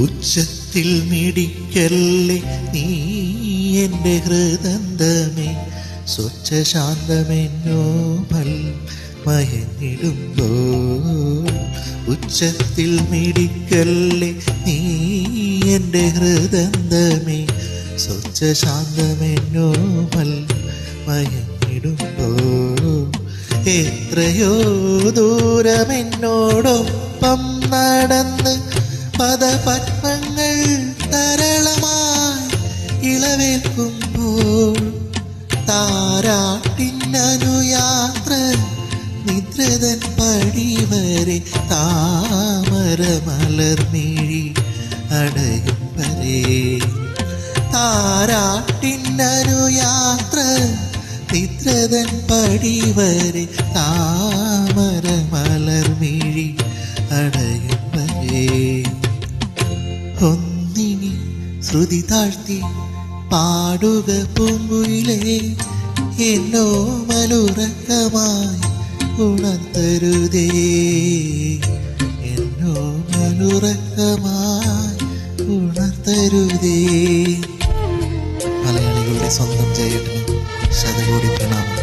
ഉച്ചത്തിൽ മിടിക്കല്ലേ നീ എൻ്റെ ഹൃദന്തമേ, സ്വച്ഛ ശാന്തമെന്നോമൽ മയങ്ങിടുമ്പോൾ. ഉച്ചത്തിൽ മിടിക്കല്ലേ നീ എൻ്റെ ഹൃദന്തമേ, സ്വച്ഛ ശാന്തമെന്നോമൽ മയങ്ങിടുമ്പോൾ. എത്രയോ ദൂരമെന്നോടൊപ്പം നടന്ന് പദപത്മങ്ങൾ തരളമായി ഇളവേൽക്കുമ്പോൾ. താരാട്ടിനനുയാത്ര നിദ്രതൻ പടിവരെ, താമരമലർമിഴി അടയും വരെ. താരാട്ടിനനുയാത്ര നിദ്രതൻ പടിവരെ, താമരമലർമിഴി അടയും വരെ. ഒന്നിനി ശ്രുതി താഴ്ത്തി പാടുക പൂങ്കുയിലേ, എന്നോ മലുറക്കമായി ഉണർത്തരുതേ, എന്നോ മലുറക്കമായി ഉണർത്തരുതേ. മലയാളികളുടെ സ്വന്തം ജയേട്ടന് ശതകോടി പ്രണാമം.